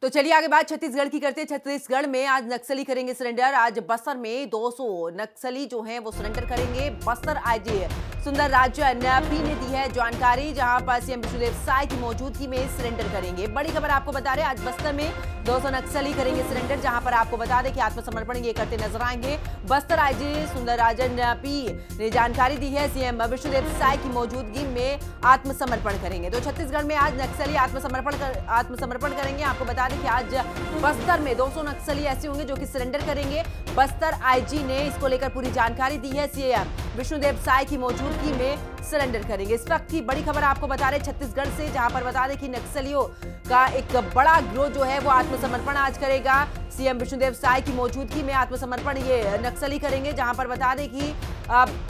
तो चलिए आगे बात छत्तीसगढ़ की करते हैं। छत्तीसगढ़ में आज नक्सली करेंगे सरेंडर। आज बस्तर में 200 नक्सली जो हैं वो सरेंडर करेंगे। बस्तर आईजी सुंदरराजन पी ने दी है जानकारी, जहां पर सीएम विष्णुदेव साय की मौजूदगी में सरेंडर करेंगे। बड़ी खबर आपको बता रहे, आज बस्तर में 200 नक्सली करेंगे सरेंडर, जहां पर आपको बता दें कि आत्मसमर्पण ये करते नजर आएंगे। बस्तर आईजी सुंदरराजन पी ने जानकारी दी है, सीएम विष्णुदेव साय की मौजूदगी में आत्मसमर्पण करेंगे। तो छत्तीसगढ़ में आज नक्सली आत्मसमर्पण करेंगे। आपको बता दें कि आज बस्तर में 200 नक्सली ऐसे होंगे जो कि सरेंडर करेंगे। बस्तर आईजी ने इसको लेकर पूरी जानकारी दी है, सीएम विष्णुदेव साय की मौजूदगी में सरेंडर करेंगे। इस वक्त की बड़ी खबर आपको बता रहे छत्तीसगढ़ से, जहां पर बता दें कि नक्सलियों का एक बड़ा गिरोह जो है वो आत्मसमर्पण आज करेगा। सीएम विष्णुदेव साय की मौजूदगी में आत्मसमर्पण ये नक्सली करेंगे, जहां पर बता दें कि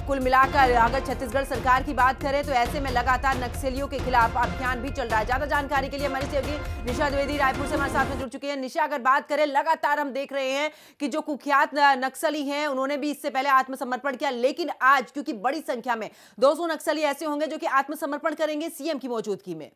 कुल मिलाकर अगर छत्तीसगढ़ सरकार की बात करें तो ऐसे में लगातार नक्सलियों के खिलाफ अभियान भी चल रहा है। ज्यादा जानकारी के लिए हमारी सहयोगी निशा द्विवेदी रायपुर से हमारे साथ में जुड़ चुकी है। निशा, अगर बात करें, लगातार हम देख रहे हैं कि जो कुख्यात नक्सली हैं उन्होंने भी इससे पहले आत्मसमर्पण किया, लेकिन आज क्योंकि बड़ी संख्या में 200 नक्सली ऐसे होंगे जो कि आत्मसमर्पण करेंगे सीएम की मौजूदगी में।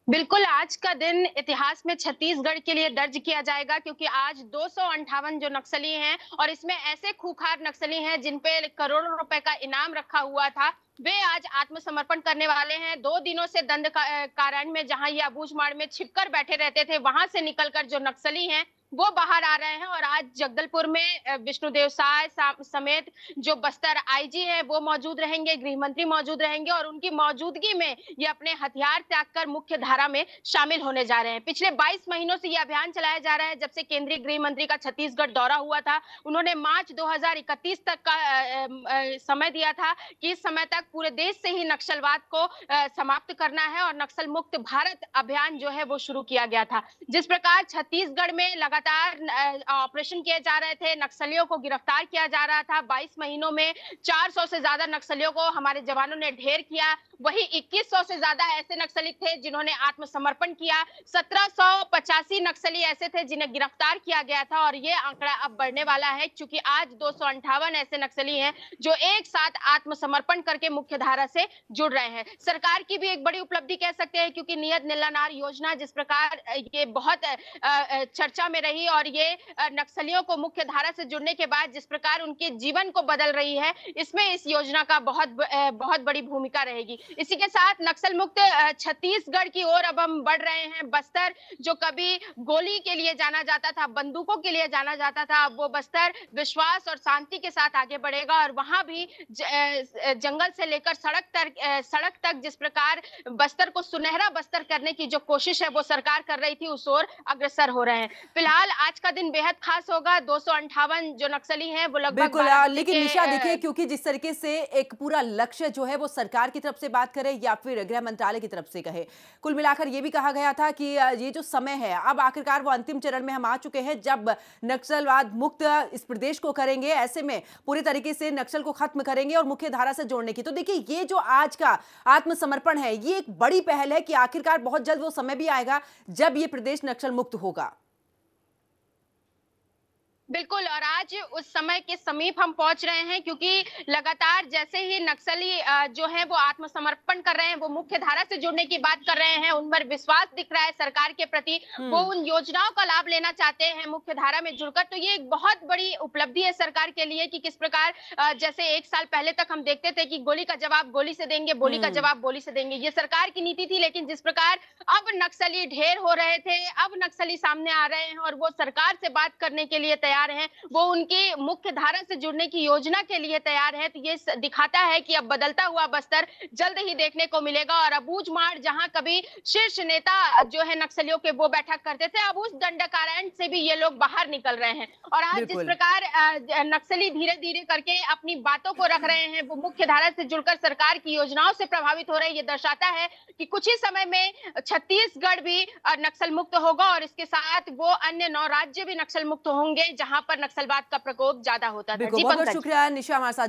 बिल्कुल, आज का दिन इतिहास में छत्तीसगढ़ के लिए दर्ज किया जाएगा, क्योंकि आज 258 जो नक्सली हैं और इसमें ऐसे खूंखार नक्सली हैं जिन पे करोड़ों रुपए का इनाम रखा हुआ था, वे आज आत्मसमर्पण करने वाले हैं। 2 दिनों से दंड कारावास में, जहां ये अबूझमाड़ में छिपकर बैठे रहते थे, वहां से निकलकर जो नक्सली हैं वो बाहर आ रहे हैं। और आज जगदलपुर में विष्णुदेव साय समेत जो बस्तर आईजी है वो मौजूद रहेंगे, गृह मंत्री मौजूद रहेंगे और उनकी मौजूदगी में ये अपने हथियार त्याग कर मुख्य धारा में शामिल होने जा रहे हैं। पिछले 22 महीनों से ये अभियान चलाया जा रहा है। जब से केंद्रीय गृह मंत्री का छत्तीसगढ़ दौरा हुआ था, उन्होंने मार्च 2031 तक का समय दिया था कि इस समय तक पूरे देश से ही नक्सलवाद को समाप्त करना है और नक्सल मुक्त भारत अभियान जो है वो शुरू किया गया था। जिस प्रकार छत्तीसगढ़ में लगातार ऑपरेशन किए जा रहे थे, नक्सलियों को गिरफ्तार किया जा रहा था। 22 महीनों में 400 से ज्यादा नक्सलियों को हमारे जवानों ने ढेर किया। वही 2100 से ज्यादा ऐसे नक्सली थे जिन्होंने आत्मसमर्पण किया। 1785 नक्सली ऐसे थे जिन्हें गिरफ्तार किया गया था और ये आंकड़ा अब बढ़ने वाला है, क्योंकि आज 258 ऐसे नक्सली हैं जो एक साथ आत्मसमर्पण करके मुख्य धारा से जुड़ रहे हैं। सरकार की भी एक बड़ी उपलब्धि कह सकते हैं, क्योंकि नियत निलानार योजना जिस प्रकार ये बहुत चर्चा में रही और ये नक्सलियों को मुख्य धारा से जुड़ने के बाद जिस प्रकार उनके जीवन को बदल रही है, इसमें इस योजना का बहुत बड़ी भूमिका रहेगी। इसी के साथ नक्सल मुक्त छत्तीसगढ़ की ओर अब हम बढ़ रहे हैं। बस्तर जो कभी गोली के लिए जाना जाता था, बंदूकों के लिए जाना जाता था, अब वो बस्तर विश्वास और शांति के साथ आगे बढ़ेगा और वहां भी जंगल से लेकर सड़क तक जिस प्रकार बस्तर को सुनहरा बस्तर करने की जो कोशिश है वो सरकार कर रही थी, उस ओर अग्रसर हो रहे हैं। फिलहाल आज का दिन बेहद खास होगा। 258 जो नक्सली हैं वो लगभग बिल्कुल, लेकिन निशा देखिए, क्योंकि जिस तरीके से एक पूरा लक्ष्य जो है वो सरकार की तरफ से बात करे या फिर गृह मंत्रालय की तरफ से कहे, कुल मिलाकर ये भी कहा गया था कि ये जो समय है अब आखिरकार वो अंतिम चरण में हम आ चुके हैं, जब नक्सलवाद मुक्त इस प्रदेश को करेंगे, ऐसे में पूरी तरीके से नक्सल को खत्म करेंगे और मुख्य धारा से जोड़ने की। तो देखिए, ये जो आज का आत्मसमर्पण है ये एक बड़ी पहल है कि आखिरकार बहुत जल्द वो समय भी आएगा जब ये प्रदेश नक्सल मुक्त होगा। बिल्कुल, और आज उस समय के समीप हम पहुंच रहे हैं, क्योंकि लगातार जैसे ही नक्सली जो है वो आत्मसमर्पण कर रहे हैं, वो मुख्य धारा से जुड़ने की बात कर रहे हैं, उन पर विश्वास दिख रहा है सरकार के प्रति, वो उन योजनाओं का लाभ लेना चाहते हैं मुख्य धारा में जुड़कर। तो ये एक बहुत बड़ी उपलब्धि है सरकार के लिए कि किस प्रकार जैसे 1 साल पहले तक हम देखते थे कि गोली का जवाब गोली से देंगे, बोली का जवाब बोली से देंगे, ये सरकार की नीति थी। लेकिन जिस प्रकार अब नक्सली ढेर हो रहे थे, अब नक्सली सामने आ रहे हैं और वो सरकार से बात करने के लिए तैयार हैं, वो उनकी मुख्य धारा से जुड़ने की योजना के लिए तैयार है। तो ये दिखाता है कि अब बदलता हुआ बस्तर जल्द ही देखने को मिलेगा और अबूझमाड़ जहां कभी शीर्ष नेता जो है नक्सलियों के वो बैठक करते थे, अब उस दंडकारण से भी ये लोग बाहर निकल रहे हैं। और आज जिस प्रकार नक्सली धीरे धीरे करके अपनी बातों को रख रहे हैं, वो मुख्य धारा से जुड़कर सरकार की योजनाओं से प्रभावित हो रहे हैं, ये दर्शाता है कि कुछ ही समय में छत्तीसगढ़ भी नक्सल मुक्त होगा और इसके साथ वो अन्य 9 राज्य भी नक्सल मुक्त होंगे जहां पर नक्सलवाद का प्रकोप ज्यादा होता था। बहुत बहुत शुक्रिया निशा हमारे साथ